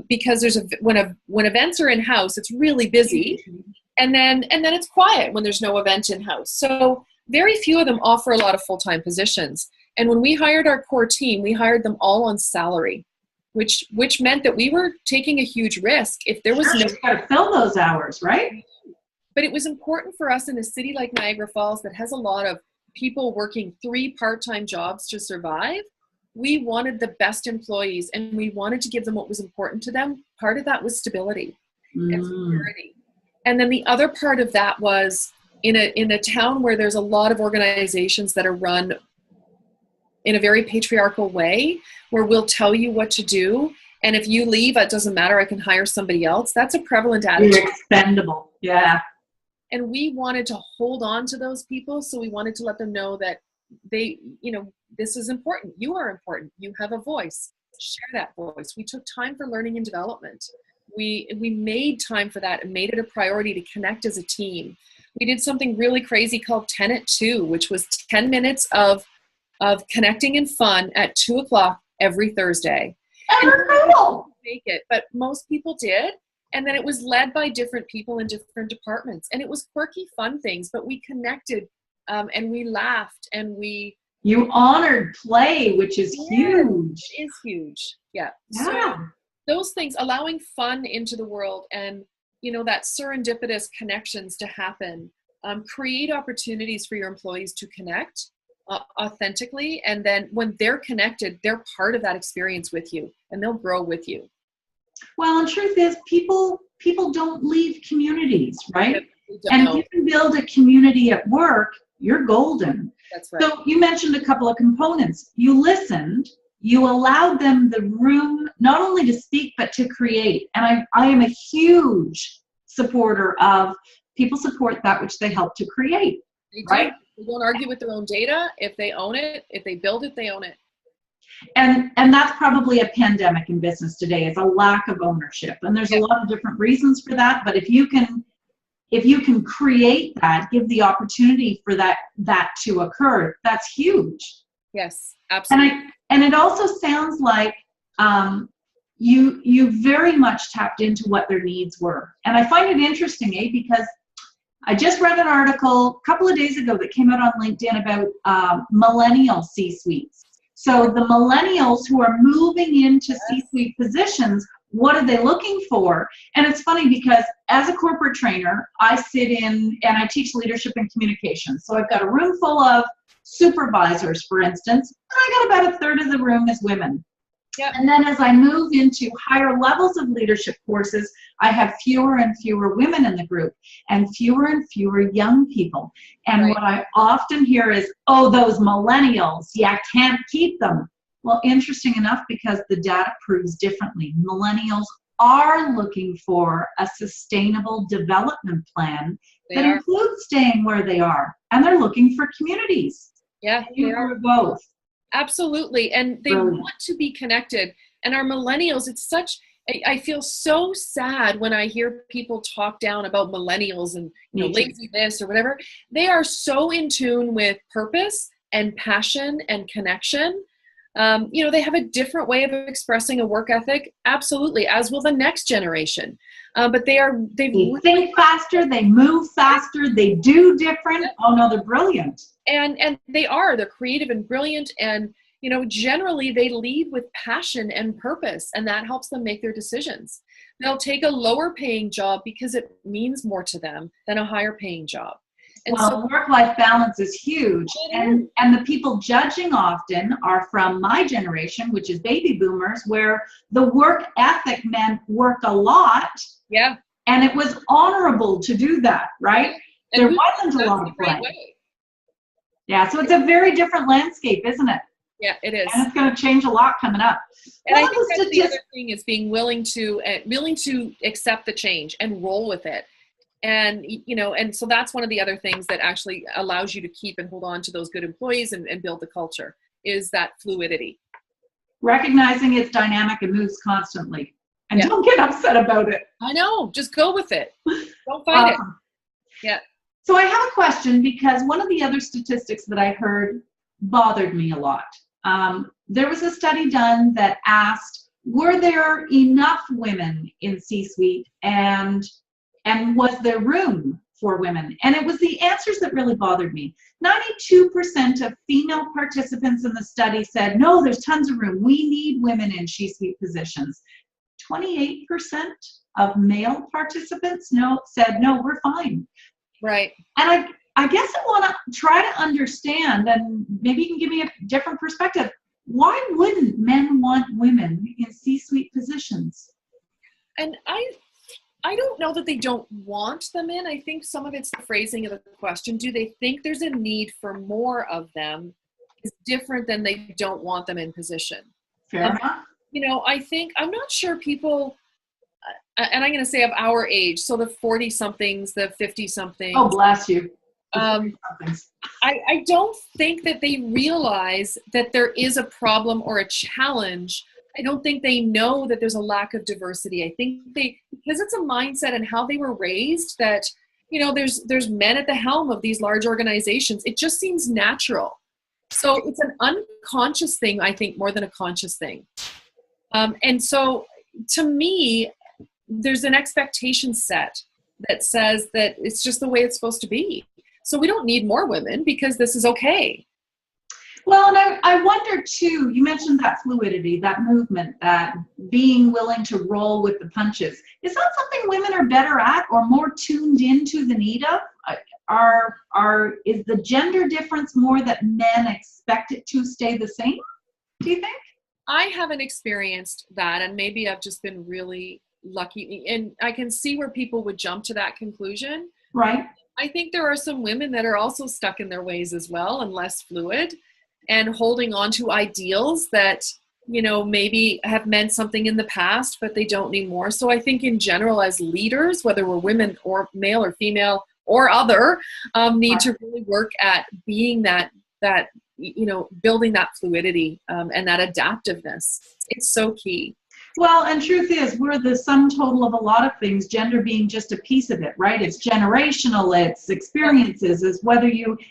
because when events are in-house, it's really busy. And then it's quiet when there's no event in-house. So very few of them offer a lot of full-time positions. And when we hired our core team, we hired them all on salary, which meant that we were taking a huge risk. If there was you got to fill those hours, right? But it was important for us in a city like Niagara Falls that has a lot of people working 3 part-time jobs to survive. We wanted the best employees, and we wanted to give them what was important to them. Part of that was stability and security. And then the other part of that was in a town where there's a lot of organizations that are run in a very patriarchal way, where we'll tell you what to do, and if you leave, it doesn't matter, I can hire somebody else. That's a prevalent attitude. You're expendable. Yeah. And we wanted to hold on to those people, so we wanted to let them know that they, this is important. You are important. You have a voice. Share that voice. We took time for learning and development. We made time for that and made it a priority to connect as a team. We did something really crazy called 10 at 2, which was 10 minutes of connecting and fun at 2 o'clock every Thursday. Make it, but most people did. And then it was led by different people in different departments. And it was quirky, fun things, but we connected and we laughed and we... You honored play, which is huge. It is huge. Yeah. Yeah. So those things, allowing fun into the world and, that serendipitous connections to happen, create opportunities for your employees to connect authentically. And then when they're connected, they're part of that experience with you and they'll grow with you. Well, and truth is, people don't leave communities, right? And if you can build a community at work, you're golden. That's right. So you mentioned a couple of components. You listened, you allowed them the room not only to speak, but to create. And I am a huge supporter of people support that which they help to create. They do. Right? They don't argue with their own data. If they own it, if they build it, they own it. And that's probably a pandemic in business today, is a lack of ownership. And there's a lot of different reasons for that, but if you can create that, give the opportunity for that to occur, that's huge. Yes, absolutely. And it also sounds like you very much tapped into what their needs were. And I find it interesting, because I just read an article a couple of days ago that came out on LinkedIn about millennial C-suites. So the millennials who are moving into C-suite positions, what are they looking for? And it's funny because as a corporate trainer, I sit in and I teach leadership and communication. So I've got a room full of supervisors, for instance, and I got about a third of the room is women. Yep. And then as I move into higher levels of leadership courses, I have fewer and fewer women in the group and fewer young people. And what I often hear is, oh, those millennials, can't keep them. Well, interesting enough, because the data proves differently. Millennials are looking for a sustainable development plan that includes staying where they are. And they're looking for communities. Yeah, they are both. Absolutely. And they want to be connected. And our millennials, I feel so sad when I hear people talk down about millennials and lazy this or whatever. They are so in tune with purpose and passion and connection. They have a different way of expressing a work ethic, absolutely, as will the next generation. But they think faster, they move faster, they do different. Oh no, they're brilliant. And they're creative and brilliant, and generally they lead with passion and purpose, and that helps them make their decisions. They'll take a lower paying job because it means more to them than a higher paying job. And so work-life balance is huge. And the people judging often are from my generation, which is baby boomers, where the work ethic meant work a lot. Yeah. And it was honorable to do that, right? And there wasn't a lot of play. Yeah, so it's a very different landscape, isn't it? Yeah, it is. And it's going to change a lot coming up. And I think that's the other thing, is being willing to accept the change and roll with it. And, and so that's one of the other things that actually allows you to keep and hold on to those good employees and build the culture, is that fluidity. Recognizing it's dynamic and moves constantly. And don't get upset about it. I know. Just go with it. Don't fight it. Yeah. So I have a question, because one of the other statistics that I heard bothered me a lot. There was a study done that asked, were there enough women in C-suite, and was there room for women? And it was the answers that really bothered me. 92% of female participants in the study said, no, there's tons of room. We need women in C-suite positions. 28% of male participants said, no, we're fine. Right. And I guess I want to try to understand, and maybe you can give me a different perspective. Why wouldn't men want women in C-suite positions? And I don't know that they don't want them in. I think some of it's the phrasing of the question. Do they think there's a need for more of them is different than they don't want them in position. Fair enough. I think, I'm not sure people, and I'm going to say of our age, so the 40-somethings, the 50-somethings. Oh, bless you. I don't think that they realize that there is a problem or a challenge. I don't think they know that there's a lack of diversity. I think because it's a mindset and how they were raised that, there's men at the helm of these large organizations. It just seems natural. So it's an unconscious thing, I think, more than a conscious thing. And so to me, there's an expectation set that says that it's just the way it's supposed to be. So we don't need more women because this is okay. Well, and I wonder too, you mentioned that fluidity, that movement, that being willing to roll with the punches. Is that something women are better at or more tuned into the need of? Is the gender difference more that men expect it to stay the same, do you think? I haven't experienced that, and maybe I've just been really lucky, and I can see where people would jump to that conclusion. Right. I think there are some women that are also stuck in their ways as well and less fluid and holding on to ideals that, maybe have meant something in the past, but they don't anymore. So I think in general, as leaders, whether we're women or male or female or other, need to really work at being that building that fluidity and that adaptiveness. It's so key. Well, and truth is, we're the sum total of a lot of things, gender being just a piece of it, right? It's generational, it's experiences, it's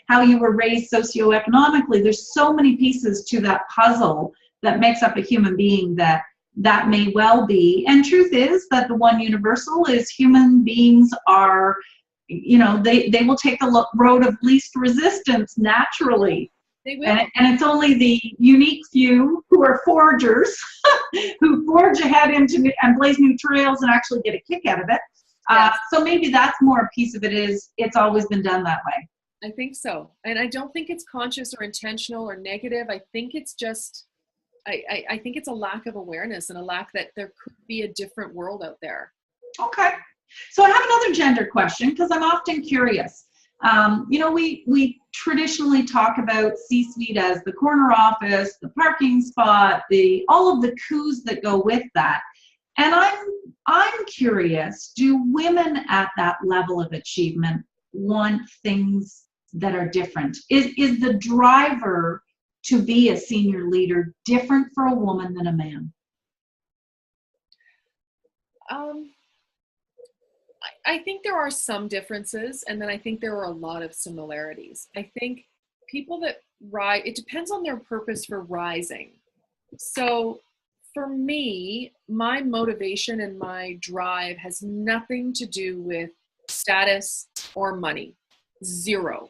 how you were raised socioeconomically. There's so many pieces to that puzzle that makes up a human being that may well be. And truth is that the one universal is human beings are, they will take the road of least resistance naturally. They will. And it's only the unique few who are forgers who forge ahead and blaze new trails and actually get a kick out of it. Yes. So maybe that's more a piece of it is it's always been done that way. I think so. And I don't think it's conscious or intentional or negative. I think it's just, I think it's a lack of awareness and a lack that there could be a different world out there. Okay. So I have another gender question because I'm often curious. We traditionally talk about C-suite as the corner office, the parking spot, all of the coups that go with that. And I'm curious, do women at that level of achievement want things that are different? Is the driver to be a senior leader different for a woman than a man? I think there are some differences, and then I think there are a lot of similarities. I think people that rise, it depends on their purpose for rising. So for me, my motivation and my drive has nothing to do with status or money. Zero.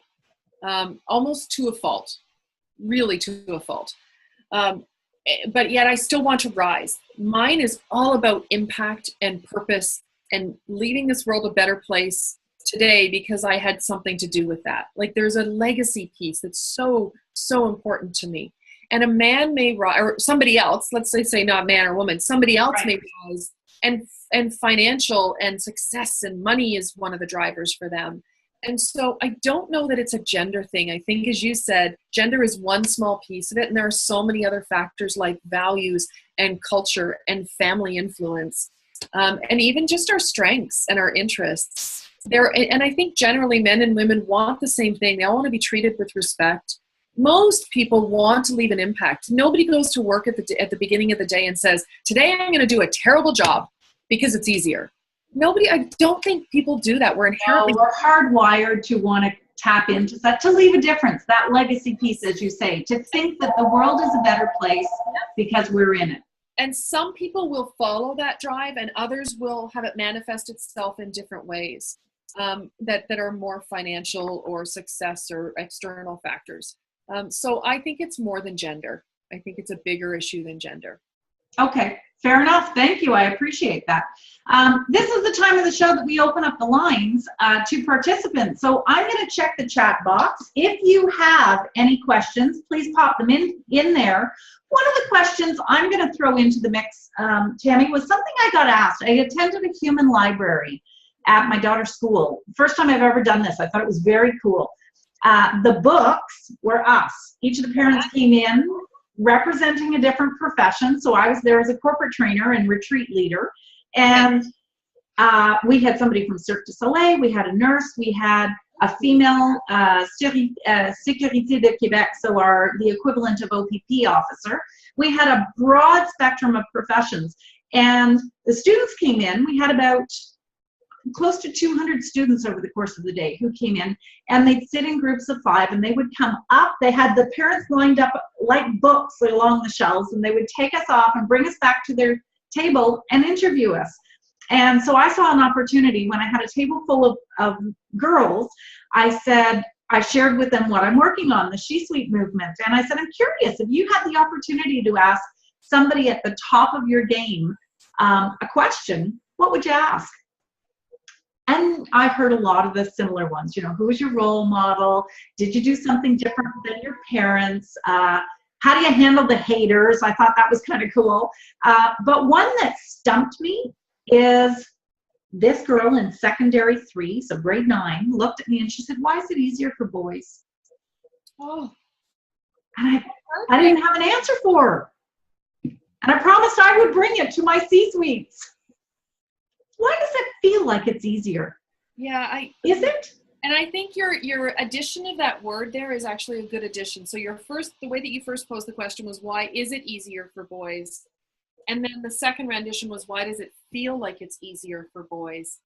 Almost to a fault. Really to a fault. But yet I still want to rise. Mine is all about impact and purpose and leaving this world a better place today because I had something to do with that. Like there's a legacy piece that's so, so important to me. And a man may rise, or somebody else, let's say not man or woman, somebody else Right. may rise, and financial and success and money is one of the drivers for them. And so I don't know that it's a gender thing. I think, as you said, gender is one small piece of it, and there are so many other factors like values and culture and family influence. And even just our strengths and our interests. And I think generally men and women want the same thing. They all want to be treated with respect. Most people want to leave an impact. Nobody goes to work at the beginning of the day and says, today I'm going to do a terrible job because it's easier. I don't think people do that. We're inherently... We're hardwired to want to tap into that, to leave a difference, that legacy piece, as you say, to think that the world is a better place because we're in it. And some people will follow that drive, and others will have it manifest itself in different ways that are more financial or success or external factors. So I think it's more than gender. I think it's a bigger issue than gender. Okay, fair enough. Thank you. I appreciate that. This is the time of the show that we open up the lines to participants. So I'm going to check the chat box. If you have any questions, please pop them in there. One of the questions I'm going to throw into the mix, Tammy, was something I got asked. I attended a human library at my daughter's school. First time I've ever done this. I thought it was very cool. The books were us. Each of the parents came in representing a different profession. So I was there as a corporate trainer and retreat leader. And we had somebody from Cirque du Soleil. We had a nurse. We had a female Sécurité de Québec, so the equivalent of OPP officer. We had a broad spectrum of professions. And the students came in. We had about close to 200 students over the course of the day who came in, and they'd sit in groups of 5, and they would come up. They had the parents lined up like books along the shelves, and they would take us off and bring us back to their table and interview us. And so I saw an opportunity when I had a table full of girls. I shared with them what I'm working on, the She-Suite movement. And I said, I'm curious, if you had the opportunity to ask somebody at the top of your game a question, what would you ask? And I've heard a lot of the similar ones. Who was your role model? Did you do something different than your parents? How do you handle the haters? I thought that was kind of cool. But one that stumped me is this girl in secondary 3, so grade 9, looked at me and she said, why is it easier for boys? Oh. And I didn't have an answer for her. And I promised I would bring it to my C-suites. Why does it feel like it's easier? Yeah, Is it? And I think your addition of that word there is actually a good addition. So the way that you first posed the question was, why is it easier for boys? And then the second rendition was, why does it feel like it's easier for boys?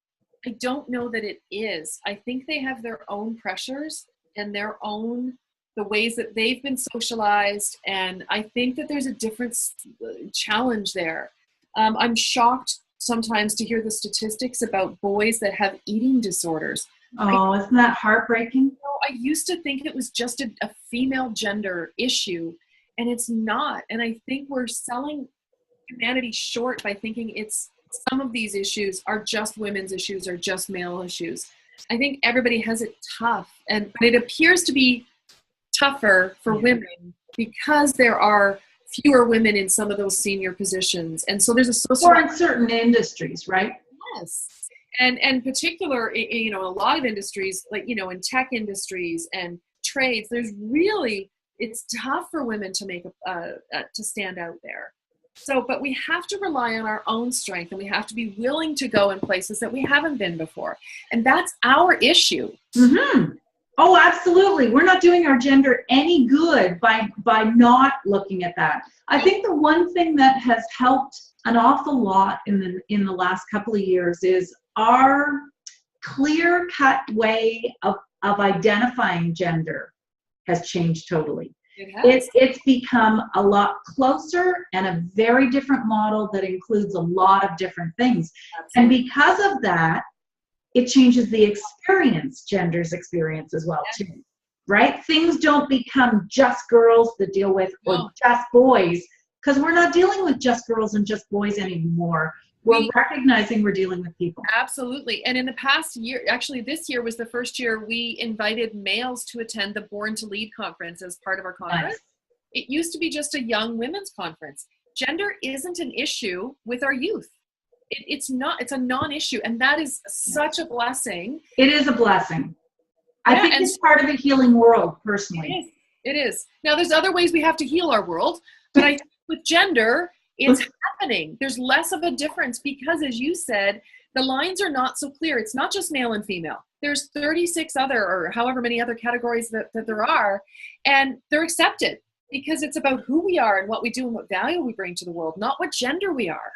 I don't know that it is. I think they have their own pressures and the ways that they've been socialized. And I think that there's a different challenge there. I'm shocked sometimes to hear the statistics about boys that have eating disorders. Oh, isn't that heartbreaking? I used to think it was just a female gender issue, and it's not. And I think we're selling humanity short by thinking some of these issues are just women's issues or just male issues. I think everybody has it tough, but it appears to be tougher for women because there are fewer women in some of those senior positions. And so there's or in certain industries, right? Yes. And particular, a lot of industries, like, in tech industries and trades, it's tough for women to make to stand out there. So, but we have to rely on our own strength, and we have to be willing to go in places that we haven't been before. And that's our issue. Mm-hmm. Oh, absolutely. We're not doing our gender any good by not looking at that. I think the one thing that has helped an awful lot in the last couple of years is our clear-cut way of identifying gender has changed totally. It's become a lot closer and a very different model that includes a lot of different things. Absolutely. And because of that, it changes the gender's experience as well too, right? Things don't become just girls to deal with or just boys, because we're not dealing with just girls and just boys anymore. We're recognizing we're dealing with people. Absolutely. And in the past year, actually this year was the first year we invited males to attend the Born to Lead conference as part of our conference. Nice. It used to be just a young women's conference. Gender isn't an issue with our youth. It's not. It's a non-issue. And that is such a blessing. It is a blessing. I think it's part of a healing world, personally. It is. Now, there's other ways we have to heal our world. But I think with gender, it's happening. There's less of a difference because, as you said, the lines are not so clear. It's not just male and female. There's 36 other or however many other categories that there are, and they're accepted because it's about who we are and what we do and what value we bring to the world, not what gender we are.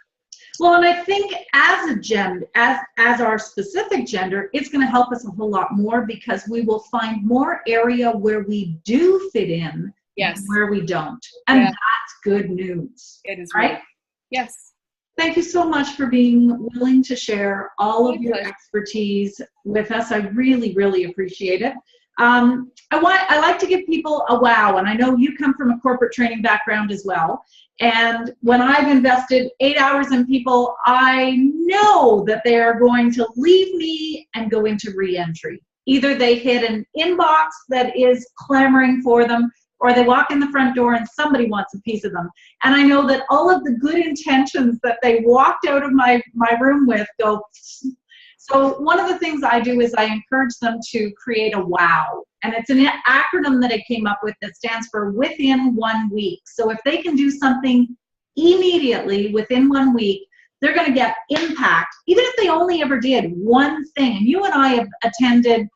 Well, and I think as a gender, as our specific gender, it's going to help us a whole lot more because we will find more area where we do fit in. Yes. Where we don't. And that's good news. It is. Right? Really. Yes. Thank you so much for being willing to share all of your expertise with us. I really, really appreciate it. I like to give people a wow, and I know you come from a corporate training background as well. And when I've invested 8 hours in people, I know that they are going to leave me and go into re-entry. Either they hit an inbox that is clamoring for them, or they walk in the front door and somebody wants a piece of them. And I know that all of the good intentions that they walked out of my room with go. So one of the things I do is I encourage them to create a WOW. And it's an acronym that I came up with that stands for within 1 week. So if they can do something immediately within 1 week, they're going to get impact, even if they only ever did one thing. And you and I have attended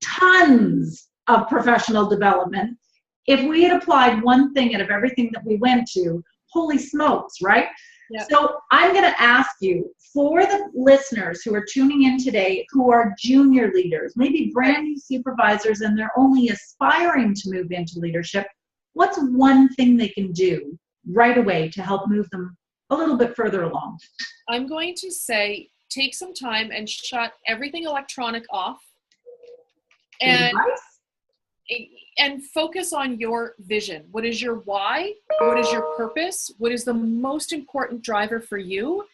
tons of professional development. If we had applied one thing out of everything that we went to, holy smokes, right? Yep. So I'm going to ask you, for the listeners who are tuning in today, who are junior leaders, maybe brand new supervisors, and they're only aspiring to move into leadership, what's one thing they can do right away to help move them a little bit further along? I'm going to say, take some time and shut everything electronic off. And focus on your vision. What is your why? What is your purpose? What is the most important driver for you?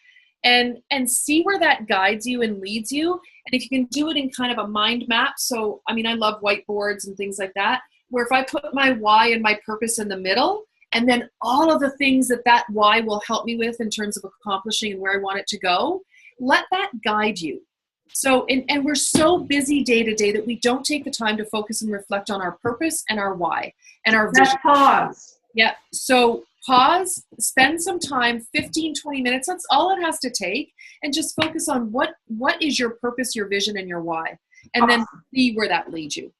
And see where that guides you and leads you. And if you can do it in kind of a mind map. So, I mean, I love whiteboards and things like that, where if I put my why and my purpose in the middle, and then all of the things that why will help me with in terms of accomplishing and where I want it to go, let that guide you. So, and we're so busy day to day that we don't take the time to focus and reflect on our purpose and our why and our vision. Pause. Yeah. So pause, spend some time, 15, 20 minutes. That's all it has to take. And just focus on what is your purpose, your vision, and your why. and then see where that leads you.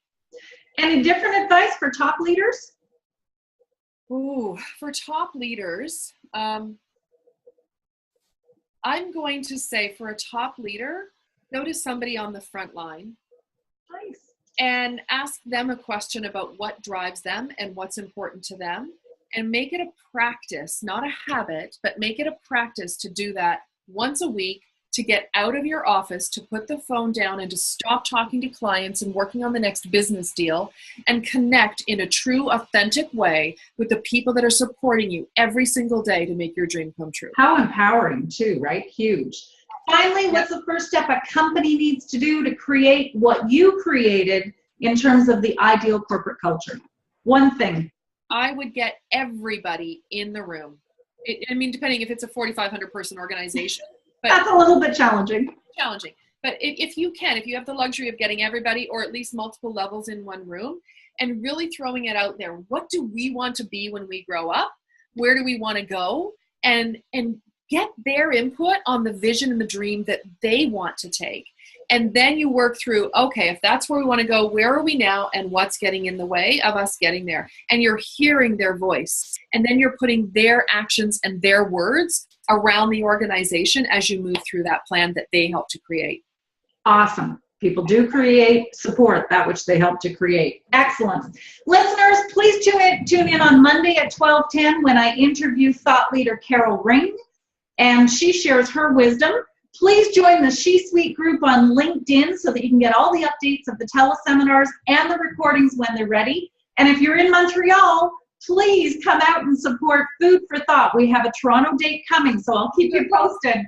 Any different advice for top leaders? Ooh, for top leaders, I'm going to say for a top leader, go to somebody on the front line. Nice. And ask them a question about what drives them and what's important to them, and make it a practice, not a habit, but make it a practice to do that once a week, to get out of your office, to put the phone down and to stop talking to clients and working on the next business deal, and connect in a true, authentic way with the people that are supporting you every single day to make your dream come true. How empowering too, right? Huge. Finally, what's the first step a company needs to do to create what you created in terms of the ideal corporate culture? One thing. I would get everybody in the room. Depending if it's a 4,500 person organization. But that's a little bit challenging. But if you have the luxury of getting everybody, or at least multiple levels in one room, and really throwing it out there, what do we want to be when we grow up? Where do we want to go? And get their input on the vision and the dream that they want to take. And then you work through, okay, if that's where we want to go, where are we now and what's getting in the way of us getting there? And you're hearing their voice. And then you're putting their actions and their words around the organization as you move through that plan that they help to create. Awesome. People do create, support that which they help to create. Excellent. Listeners, please tune in on Monday at 12:10 when I interview thought leader Carol Ring, and she shares her wisdom. Please join the She-Suite group on LinkedIn so that you can get all the updates of the teleseminars and the recordings when they're ready. And if you're in Montreal, please come out and support Food for Thought. We have a Toronto date coming, so I'll keep you posted.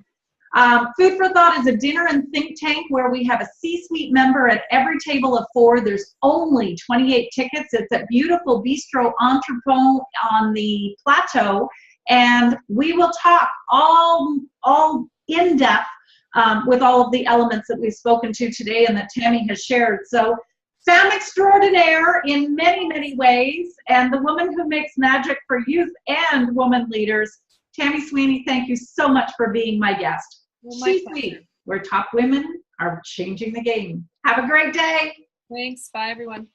Food for Thought is a dinner and think tank where we have a C-Suite member at every table of 4. There's only 28 tickets. It's at beautiful Bistro Entrepot on the Plateau. And we will talk all in depth with all of the elements that we've spoken to today and that Tammy has shared. So, femme extraordinaire in many, many ways, and the woman who makes magic for youth and woman leaders, Tammy Sweeney, thank you so much for being my guest. Well, She-Suite, where top women are changing the game. Have a great day. Thanks. Bye, everyone.